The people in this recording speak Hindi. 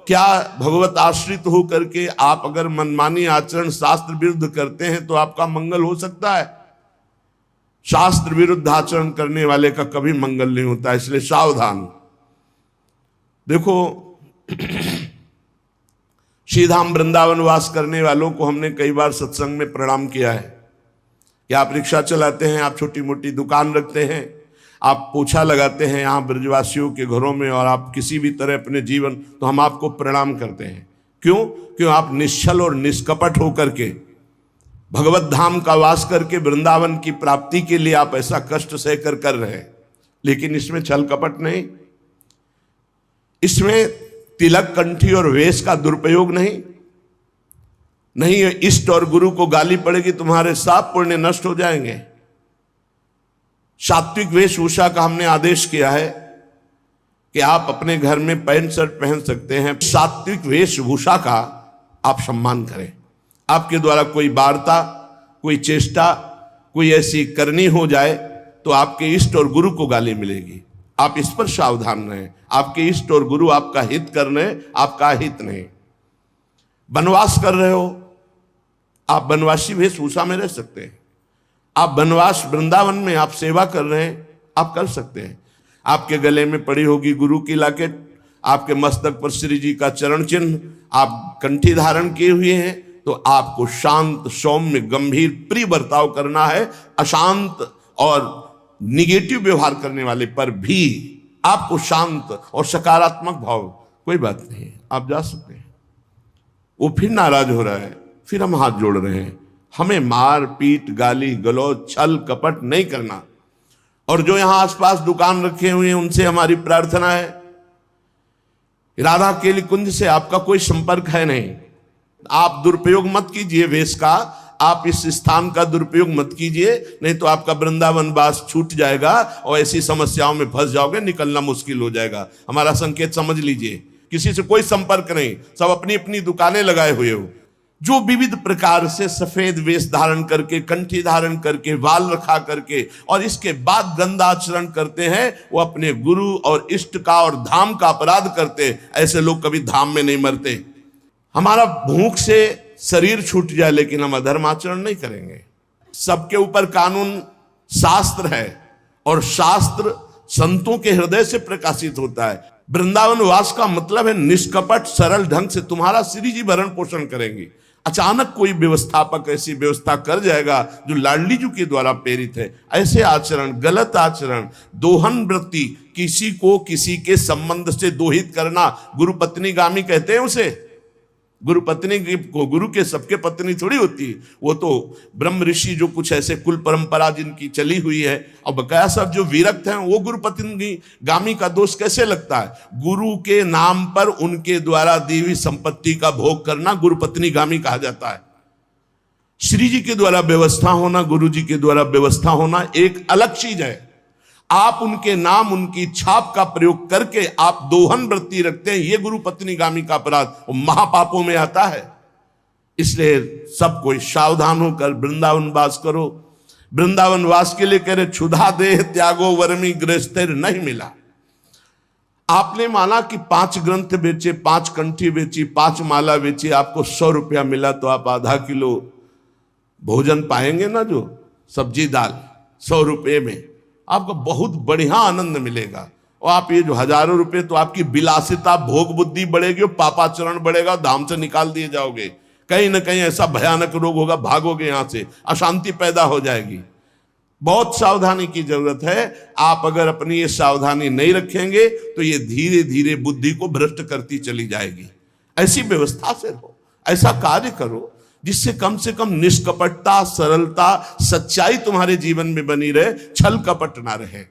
क्या भगवत आश्रित हो करके आप अगर मनमानी आचरण शास्त्र विरुद्ध करते हैं तो आपका मंगल हो सकता है? शास्त्र विरुद्ध आचरण करने वाले का कभी मंगल नहीं होता, इसलिए सावधान। देखो, श्रीधाम वृंदावन वास करने वालों को हमने कई बार सत्संग में प्रणाम किया है कि आप रिक्शा चलाते हैं, आप छोटी मोटी दुकान रखते हैं, आप पोछा लगाते हैं यहाँ ब्रजवासियों के घरों में, और आप किसी भी तरह अपने जीवन, तो हम आपको प्रणाम करते हैं। क्यों आप निश्चल और निष्कपट होकर के भगवत धाम का वास करके वृंदावन की प्राप्ति के लिए आप ऐसा कष्ट सहकर कर रहे हैं। लेकिन इसमें छल कपट नहीं, इसमें तिलक कंठी और वेश का दुरुपयोग नहीं। इष्ट और गुरु को गाली पड़ेगी, तुम्हारे सब पुण्य नष्ट हो जाएंगे। सात्विक वेशभूषा का हमने आदेश किया है कि आप अपने घर में पैंट शर्ट पहन सकते हैं। सात्विक वेशभूषा का आप सम्मान करें। आपके द्वारा कोई वार्ता, कोई चेष्टा, कोई ऐसी करनी हो जाए तो आपके इष्ट और गुरु को गाली मिलेगी। आप इस पर सावधान रहें। आपके इष्ट और गुरु आपका हित कर रहे हैं, आपका हित नहीं। वनवास कर रहे हो, आप वनवासी वेशभूषा में रह सकते हैं। आप वनवास वृंदावन में आप सेवा कर रहे हैं, आप कर सकते हैं। आपके गले में पड़ी होगी गुरु की लॉकेट, आपके मस्तक पर श्री जी का चरण चिन्ह, आप कंठी धारण किए हुए हैं, तो आपको शांत, सौम्य, गंभीर, प्रिय बर्ताव करना है। अशांत और निगेटिव व्यवहार करने वाले पर भी आपको शांत और सकारात्मक भाव, कोई बात नहीं, आप जा सकते हैं। वो फिर नाराज हो रहा है, फिर हम हाथ जोड़ रहे हैं। हमें मार पीट, गाली गलौज, छल कपट नहीं करना। और जो यहां आसपास दुकान रखे हुए हैं उनसे हमारी प्रार्थना है, राधा केली कुंज से आपका कोई संपर्क है नहीं। आप दुरुपयोग मत कीजिए वेश का, आप इस स्थान का दुरुपयोग मत कीजिए, नहीं तो आपका वृंदावन वास छूट जाएगा और ऐसी समस्याओं में फंस जाओगे, निकलना मुश्किल हो जाएगा। हमारा संकेत समझ लीजिए। किसी से कोई संपर्क नहीं, सब अपनी अपनी दुकानें लगाए हुए हो। जो विविध प्रकार से सफेद वेश धारण करके, कंठी धारण करके, बाल रखा करके और इसके बाद गंदा आचरण करते हैं, वो अपने गुरु और इष्ट का और धाम का अपराध करते। ऐसे लोग कभी धाम में नहीं मरते। हमारा भूख से शरीर छूट जाए लेकिन हम अधर्म आचरण नहीं करेंगे। सबके ऊपर कानून शास्त्र है और शास्त्र संतों के हृदय से प्रकाशित होता है। वृंदावन वास का मतलब है निष्कपट सरल ढंग से तुम्हारा श्री जी भरण पोषण करेंगे। अचानक कोई व्यवस्थापक ऐसी व्यवस्था कर जाएगा जो लाडली जी के द्वारा प्रेरित है, ऐसे आचरण, गलत आचरण, दोहन वृत्ति, किसी को किसी के संबंध से दोहित करना, गुरु पत्नी गामी कहते हैं उसे। गुरु पत्नी को, गुरु के सबके पत्नी थोड़ी होती, वो तो ब्रह्म ऋषि जो कुछ ऐसे कुल परंपरा जिनकी चली हुई है, और बकाया सब जो विरक्त हैं वो गुरु पत्नी गामी का दोष कैसे लगता है? गुरु के नाम पर उनके द्वारा दी हुई संपत्ति का भोग करना गुरु पत्नी गामी कहा जाता है। श्री जी के द्वारा व्यवस्था होना, गुरु जी के द्वारा व्यवस्था होना एक अलग चीज है। आप उनके नाम, उनकी छाप का प्रयोग करके आप दोहन वृत्ति रखते हैं, ये गुरु पत्नी गामी का अपराध महापापों में आता है। इसलिए सब कोई सावधान होकर वृंदावन वास करो। वृंदावन वास के लिए कह रहे, क्षुधा देह त्यागो वर्मी गृहस्थैर नहीं मिला। आपने माना कि 5 ग्रंथ बेचे, 5 कंठी बेची, 5 माला बेची, आपको 100 रुपया मिला, तो आप आधा किलो भोजन पाएंगे ना, जो सब्जी दाल 100 रुपये में आपको बहुत बढ़िया आनंद मिलेगा। और आप ये जो हजारों रुपए, तो आपकी विलासिता, भोग बुद्धि बढ़ेगी और पापाचरण बढ़ेगा, धाम से निकाल दिए जाओगे। कहीं ना कहीं ऐसा भयानक रोग होगा, भागोगे यहां से, अशांति पैदा हो जाएगी। बहुत सावधानी की जरूरत है। आप अगर अपनी ये सावधानी नहीं रखेंगे तो ये धीरे धीरे बुद्धि को भ्रष्ट करती चली जाएगी। ऐसी व्यवस्था से रहो, ऐसा कार्य करो जिससे कम से कम निष्कपटता, सरलता, सच्चाई तुम्हारे जीवन में बनी रहे, छल कपट ना रहे।